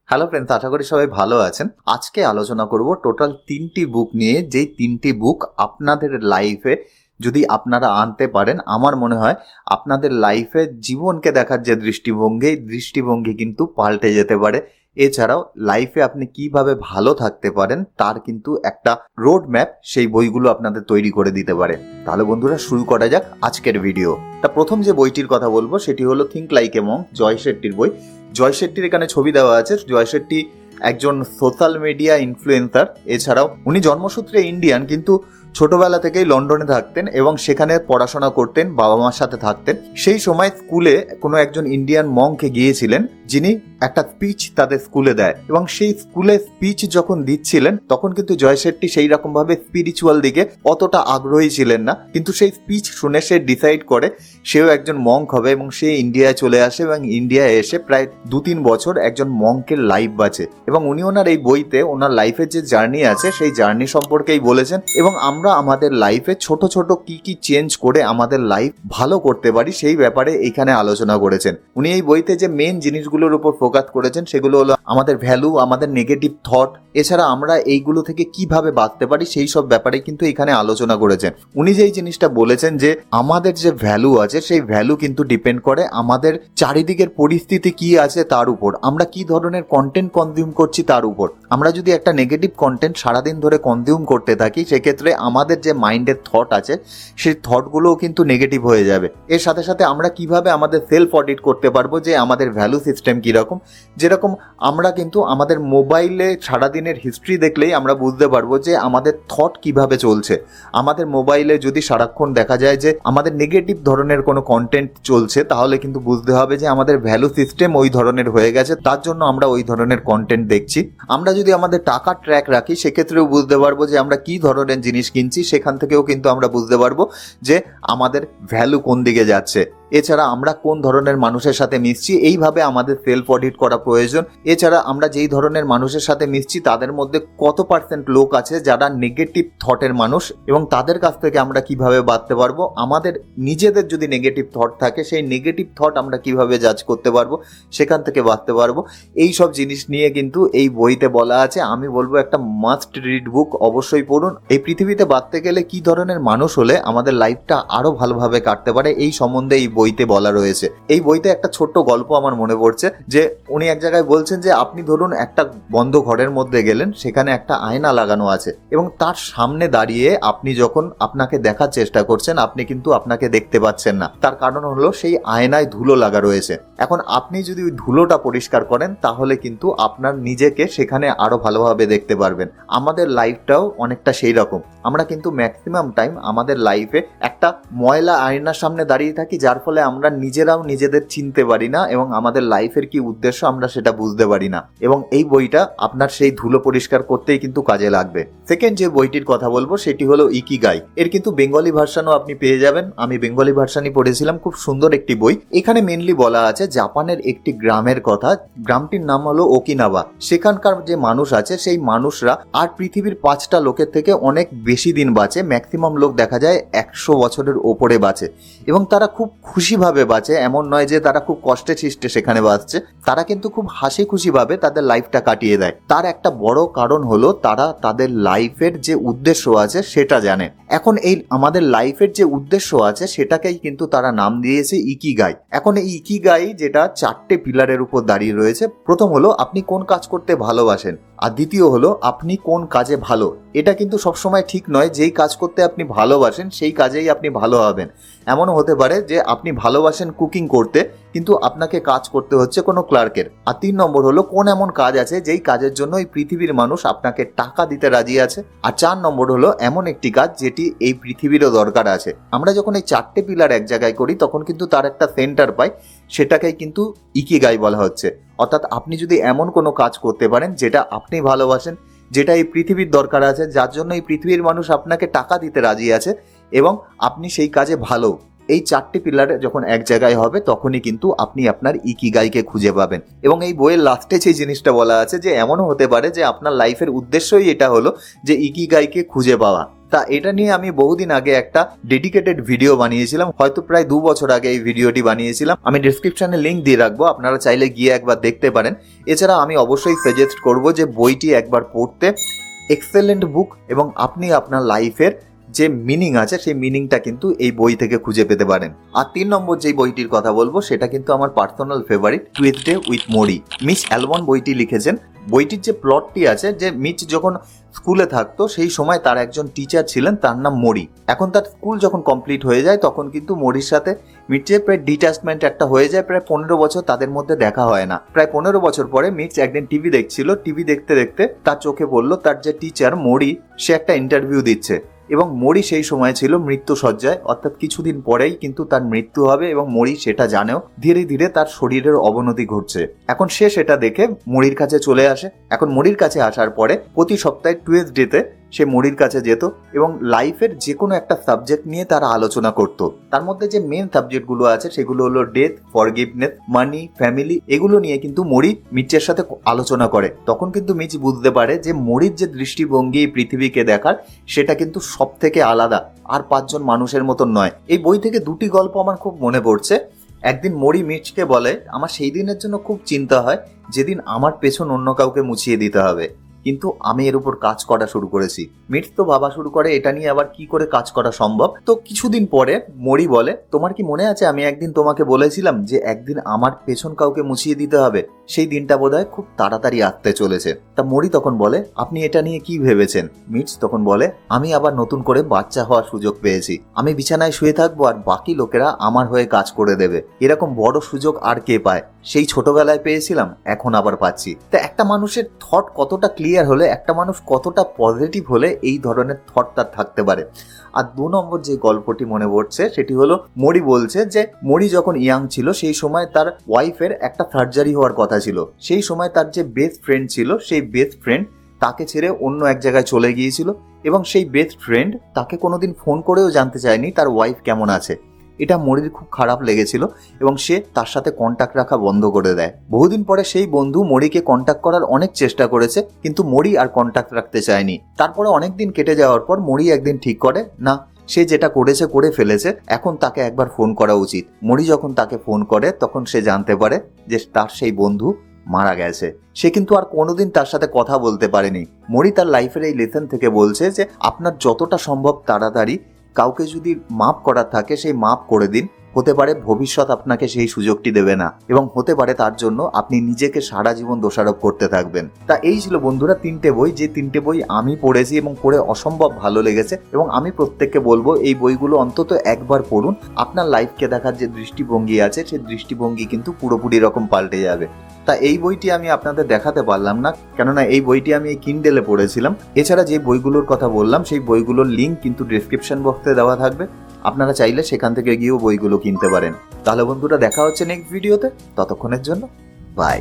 Hello friends, আশা করি সবাই ভালো আছেন। আজকে আলোচনা করব টোটাল 3টি বুক নিয়ে, যেই 3টি বুক আপনাদের লাইফে যদি আপনারা আনতে পারেন, আমার মনে হয় আপনাদের লাইফে জীবনকে দেখার যে দৃষ্টিভঙ্গি কিন্তু পাল্টে যেতে পারে। এছাড়াও লাইফে আপনি কিভাবে ভালো থাকতে পারেন তার কিন্তু একটা রোড ম্যাপ সেই বইগুলো আপনাদের তৈরি করে দিতে পারে। তাহলে বন্ধুরা, শুরু করা যাক আজকের ভিডিও। প্রথম যে বইটির কথা বলবো সেটি হলো থিঙ্ক লাইক এ মঙ্ক, জয় শেট্টির বই। জয় শেট্টির এখানে ছবি দেওয়া আছে। জয় শেট্টি একজন সোশ্যাল মিডিয়া ইনফ্লুয়েন্সার। এছাড়াও উনি জন্মসূত্রে ইন্ডিয়ান, কিন্তু ছোটবেলা থেকেই লন্ডনে থাকতেন এবং সেখানে পড়াশোনা করতেন, বাবা মার সাথে থাকতেন। সেই সময় স্কুলে কোনো একজন ইন্ডিয়ান মঙ্কে গিয়েছিলেন, যিনি একটা স্পিচ তাদের স্কুলে দেয়, এবং সেই স্কুলে স্পিচ যখন দিচ্ছিলেন তখন কিন্তু জয় শেট্টি সেই রকম ভাবে স্পিরিচুয়াল দিকে অতটা আগ্রহী ছিলেন না। কিন্তু সেই স্পিচ শুনে সে ডিসাইড করে সেও একজন মঙ্ক হবে এবং সে ইন্ডিয়ায় চলে আসে এবং ইন্ডিয়ায় এসে প্রায় 2-3 বছর একজন মঙ্কের লাইফ বাঁচে। এবং উনি ওনার এই বইতে ওনার লাইফের যে জার্নি আছে সেই জার্নি সম্পর্কেই বলেছেন, এবং আমরা আমাদের লাইফে ছোট ছোট কি কি চেঞ্জ করে আমাদের লাইফ ভালো করতে পারি সেই ব্যাপারে এইখানে আলোচনা করেছেন। উনি এই বইতে যে মেন জিনিসগুলোর উপর ফোকাস করেছেন সেগুলো হলো আমাদের ভ্যালু, আমাদের নেগেটিভ থট, এছাড়া আমরা এইগুলো থেকে কিভাবে বাঁচতে পারি সেই সব ব্যাপারে কিন্তু এখানে আলোচনা করেছেন। উনি যেই জিনিসটা বলেছেন যে আমাদের যে ভ্যালু আছে সেই ভ্যালু কিন্তু ডিপেন্ড করে আমাদের চারিদিকের পরিস্থিতি কি আছে তার উপর, আমরা কি ধরনের কন্টেন্ট কনজিউম করছি তার উপর। আমরা যদি একটা নেগেটিভ কন্টেন্ট সারাদিন ধরে কনজিউম করতে থাকি, সেক্ষেত্রে আমাদের যে মাইন্ডের থট আছে সেই থটগুলোও কিন্তু নেগেটিভ হয়ে যাবে। এর সাথে সাথে আমরা কিভাবে আমাদের সেলফ অডিট করতে পারবো যে আমাদের ভ্যালু সিস্টেম কীরকম। যেরকম আমরা কিন্তু আমাদের মোবাইলে সারাদিনের হিস্ট্রি দেখলেই আমরা বুঝতে পারবো যে আমাদের থট কিভাবে চলছে। আমাদের মোবাইলে যদি সারাক্ষণ দেখা যায় যে আমাদের নেগেটিভ ধরনের কোনো কন্টেন্ট চলছে, তাহলে কিন্তু বুঝতে হবে যে আমাদের ভ্যালু সিস্টেম ওই ধরনের হয়ে গেছে, তার জন্য আমরা ওই ধরনের কন্টেন্ট দেখছি। আমরা যদি আমাদের টাকার ট্র্যাক রাখি, সেক্ষেত্রেও বুঝতে পারবো যে আমরা কি ধরনের জিনিস কিনছি, সেখান থেকেও কিন্তু আমরা বুঝতে পারবো যে আমাদের ভ্যালু কোন দিকে যাচ্ছে। এছাড়া আমরা কোন ধরনের মানুষের সাথে মিশছি, এইভাবে আমাদের সেলফ অডিট করা প্রয়োজন। এছাড়া আমরা যেই ধরনের মানুষের সাথে মিশছি তাদের মধ্যে কত পার্সেন্ট লোক আছে যারা নেগেটিভ থটের মানুষ, এবং তাদের কাছ থেকে আমরা কিভাবে বাঁচতে পারবো। আমাদের নিজেদের যদি নেগেটিভ থট থাকে, সেই নেগেটিভ থট আমরা কিভাবে জাজ করতে পারবো, সেখান থেকে বাঁচতে পারবো। এই সব জিনিস নিয়ে কিন্তু এই বইতে বলা আছে। আমি বলবো একটা মাস্ট রিড বুক, অবশ্যই পড়ুন। এই পৃথিবীতে বাঁচতে গেলে কি ধরনের মানুষ হলে আমাদের লাইফটা আরো ভালোভাবে কাটতে পারে, এই সম্বন্ধে এই বইতে বলা রয়েছে। এই বইতে একটা ছোট্ট গল্প আমার মনে পড়ছে, যে উনি এক জায়গায় বলছেন যে আপনি ধরুন একটা বন্ধ ঘরের মধ্যে গেলেন, সেখানে একটা আয়না লাগানো আছে, এবং তার সামনে দাঁড়িয়ে আপনি যখন আপনাকে দেখার চেষ্টা করছেন, আপনি কিন্তু আপনাকে দেখতে পাচ্ছেন না। তার কারণ হলো সেই আয়নায় ধুলো লাগা রয়েছে। এখন আপনি যদি ওই ধুলোটা পরিষ্কার করেন, তাহলে কিন্তু আপনার নিজেকে সেখানে আরো ভালোভাবে দেখতে পারবেন। আমাদের লাইফটাও অনেকটা সেই রকম। আমরা কিন্তু ম্যাক্সিমাম টাইম আমাদের লাইফে একটা ময়লা আয়নার সামনে দাঁড়িয়ে থাকি, যার ফলে আমরা নিজেরাও নিজেদের চিনতে পারি না, এবং আমাদের লাইফের কি উদ্দেশ্য আমরা সেটা বুঝতে পারি না। এবং এই বইটা আপনার সেই ধুলো পরিষ্কার করতেই কিন্তু কাজে লাগবে। সেকেন্ড যে বইটির কথা বলবো সেটি হলো ইকিগাই। এর কিন্তু বেঙ্গলি ভার্সানও আপনি পেয়ে যাবেন। আমি বেঙ্গলি ভার্সানই পড়েছিলাম, খুব সুন্দর একটি বই। এখানে মেনলি বলা আছে জাপানের একটি গ্রামের কথা। গ্রামটির নাম হলো ওকিনাওয়া। সেখানকার যে মানুষ আছে সেই মানুষরা আর পৃথিবীর 5টা লোকের থেকে অনেক বেশি দিন বাঁচে। ম্যাক্সিমাম লোক দেখা যায় 100 বছরের ওপরে বাঁচে, এবং তারা খুব খুশিভাবে বাঁচে। এমন নয় যে তারা খুব কষ্টে সৃষ্টে সেখানে বাঁচছে, তারা কিন্তু খুব হাসি খুশিভাবে তাদের লাইফটা কাটিয়ে দেয়। তার একটা বড় কারণ হলো তারা তাদের লাইফের যে উদ্দেশ্য আছে সেটা জানে। এখন এই আমাদের লাইফের যে উদ্দেশ্য আছে সেটাকেই কিন্তু তারা নাম দিয়েছে ইকিগাই। এখন এই ইকিগাই যেটা 4টে পিলারের উপর দাঁড়িয়ে রয়েছে। প্রথম হলো আপনি কোন কাজ করতে ভালোবাসেন, আর দ্বিতীয় হলো আপনি কোন কাজে ভালো। এটা কিন্তু সবসময় ঠিক নয় যেই কাজ করতে আপনি ভালোবাসেন সেই কাজেই আপনি ভালো হবেন। এমনও হতে পারে যে আপনি ভালোবাসেন কুকিং করতে, কিন্তু আপনাকে কাজ করতে হচ্ছে কোনো ক্লার্কের। আর 3 নম্বর হলো কোন এমন কাজ আছে যেই কাজের জন্য এই পৃথিবীর মানুষ আপনাকে টাকা দিতে রাজি আছে। আর 4 নম্বর হলো এমন একটি কাজ যেটি এই পৃথিবীরও দরকার আছে। আমরা যখন এই 4টে পিলার এক জায়গায় করি তখন কিন্তু তার একটা সেন্টার পাই, সেটাকেই কিন্তু ইকিগাই বলা হচ্ছে। অর্থাৎ আপনি যদি এমন কোনো কাজ করতে পারেন যেটা আপনি ভালোবাসেন, যেটা এই পৃথিবীর দরকার আছে, যার জন্য এই পৃথিবীর মানুষ আপনাকে টাকা দিতে রাজি আছে, এবং আপনি সেই কাজে ভালো, এই 4টি পিলারে যখন এক জায়গায় হবে তখনই কিন্তু আপনি আপনার ইকিগাইকে খুঁজে পাবেন। এবং এই বইয়ের লাস্টে সেই জিনিসটা বলা আছে যে এমনও হতে পারে যে আপনার লাইফের উদ্দেশ্যই এটা হলো যে ইকিগাইকে খুঁজে পাওয়া। তা এটা নিয়ে আমি বহুদিন আগে একটা ডেডিকেটেড ভিডিও বানিয়েছিলাম, হয়তো প্রায় 2 বছর আগে এই ভিডিওটি বানিয়েছিলাম। আমি ডিসক্রিপশনে লিঙ্ক দিয়ে রাখবো, আপনারা চাইলে গিয়ে একবার দেখতে পারেন। এছাড়া আমি অবশ্যই সাজেস্ট করব যে বইটি একবার পড়তে। এক্সেলেন্ট বুক, এবং আপনি আপনার লাইফের যে মিনিং আছে সেই মিনিংটা কিন্তু এই বই থেকে খুঁজে পেতে পারেন। আর 3 নম্বর যেই বইটির কথা বলবো সেটা কিন্তু আমার personal favourite, Tuesday with Morrie. Mitch Albom বইটি লিখেছেন। বইটির যে প্লটটি আছে, যে মিচ যখন স্কুলে থাকতো সেই সময় তার একজন টিচার ছিলেন, তার নাম মোরি। এখন তার স্কুল যখন কমপ্লিট হয়ে যায় তখন কিন্তু মোরির সাথে মিচের প্রায় ডিট্যাচমেন্ট একটা হয়ে যায়। প্রায় 15 বছর তাদের মধ্যে দেখা হয় না। প্রায় 15 বছর পরে মিচ একদিন টিভি দেখছিল। টিভি দেখতে দেখতে তার চোখে পড়লো তার যে টিচার মোরি, সে একটা ইন্টারভিউ দিচ্ছে, এবং মোরি সেই সময় ছিল মৃত্যুশয্যায়, অর্থাৎ কিছুদিন পরেই কিন্তু তার মৃত্যু হবে, এবং মোরি সেটা জানেও। ধীরে ধীরে তার শরীরের অবনতি ঘটছে। এখন সে সেটা দেখে মোরির কাছে চলে আসে। এখন মোরির কাছে আসার পরে প্রতি সপ্তাহে টুয়েসডেতে সে মোরির কাছে যেত এবং লাইফের যে কোনো একটা সাবজেক্ট নিয়ে তারা আলোচনা করত। তার মধ্যে যে মেন সাবজেক্টগুলো আছে সেগুলো হলো ডেথ, ফরগিভনেস, মানি, ফ্যামিলি। এগুলো নিয়ে কিন্তু মোরি মিচের সাথে আলোচনা করে। তখন কিন্তু মিচ বুঝতে পারে যে মোরির যে দৃষ্টিভঙ্গি পৃথিবীকে দেখার, সেটা কিন্তু সব থেকে আলাদা, আর 5 জন মানুষের মতন নয়। এই বই থেকে 2টি গল্প আমার খুব মনে পড়ছে। একদিন মোরি মিচকে বলে, আমার সেই দিনের জন্য খুব চিন্তা হয় যেদিন আমার পেছন অন্য কাউকে মুছিয়ে দিতে হবে, কিন্তু আমি এর উপর কাজ করা শুরু করেছি। মিট তো ভাবা শুরু করে এটা নিয়ে আবার কি করে কাজ করা সম্ভব। তো কিছুদিন পরে মোরি বলে, তোমার কি মনে আছে আমি একদিন তোমাকে বলেছিলাম যে একদিন আমার পেছন কাউকে মুছিয়ে দিতে হবে? সেই দিনটা বোধহয় খুব তাড়াতাড়ি আসতে চলেছে। তা মোরি তখন বলে, আপনি এটা নিয়ে কি ভেবেছেন? মিটস তখন বলে, আমি আবার নতুন করে বাচ্চা হওয়ার সুযোগ পেয়েছি। আমি বিছানায় শুয়ে থাকবো আর বাকি লোকেরা আমার হয়ে কাজ করে দেবে। এরকম বড় সুযোগ আর কে পায়? সেই ছোটবেলায় পেয়েছিলাম, এখন আবার পাচ্ছি। তা একটা মানুষের থট কতটা ক্লিয়ার হলে, একটা মানুষ কতটা পজিটিভ হলে এই ধরনের থট তার থাকতে পারে। আর 2 নম্বর যে গল্পটি মনে পড়ছে সেটি হলো, মোরি বলছে যে মোরি যখন ইয়াং ছিল সেই সময় তার ওয়াইফের একটা সার্জারি হওয়ার কথা ছিল। সেই সময় তার যে বেস্ট ফ্রেন্ড ছিল, সেই বেস্ট ফ্রেন্ড তাকে ছেড়ে অন্য এক জায়গায় চলে গিয়েছিল, এবং সেই বেস্ট ফ্রেন্ড তাকে কোনোদিন ফোন করেও জানতে চায়নি তার ওয়াইফ কেমন আছে। এটা মোরির খুব খারাপ লেগেছিল এবং সে তার সাথে কন্ট্যাক্ট রাখা বন্ধ করে দেয়। বহুদিন পরে সেই বন্ধু মোরিকে কন্ট্যাক্ট করার অনেক চেষ্টা করেছে, কিন্তু মোরি আর কন্ট্যাক্ট রাখতে চায়নি। তারপরে অনেক দিন কেটে যাওয়ার পর মোরি একদিন ঠিক করে, না, সে যেটা করেছে করে ফেলেছে, এখন তাকে একবার ফোন করা উচিত। মোরি যখন তাকে ফোন করে তখন সে জানতে পারে যে তার সেই বন্ধু মারা গেছে। সে কিন্তু আর কোনোদিন তার সাথে কথা বলতে পারেনি। মোরি তার লাইফের এই লেসন থেকে বলছে যে আপনার যতটা সম্ভব তাড়াতাড়ি কাউকে যদি মাফ করার থাকে সেই মাফ করে দিন। হতে পারে ভবিষ্যৎ আপনাকে সেই সুযোগটি দেবে না, এবং হতে পারে তার জন্য আপনি নিজেকে সারা জীবন দোষারোপ করতে থাকবেন। তা এই ছিল বন্ধুরা 3টে বই, যে 3টে বই আমি পড়েছি এবং পড়ে অসম্ভব ভালো লেগেছে, এবং আমি প্রত্যেককে বলবো এই বইগুলো অন্তত একবার পড়ুন। আপনার লাইফকে দেখার যে দৃষ্টিভঙ্গি আছে সেই দৃষ্টিভঙ্গি কিন্তু পুরোপুরি রকম পাল্টে যাবে। তা এই বইটি আমি আপনাদের দেখাতে পারলাম না, কেননা এই বইটি আমি এই কিন্ডেলে পড়েছিলাম। এছাড়া যে বইগুলোর কথা বললাম সেই বইগুলোর লিঙ্ক কিন্তু ডেসক্রিপশন বক্সে দেওয়া থাকবে, আপনারা চাইলে সেখান থেকে গিয়েও বইগুলো কিনতে পারেন। তাহলে বন্ধুরা দেখা হচ্ছে নেক্সট ভিডিওতে, ততক্ষণের জন্য বাই।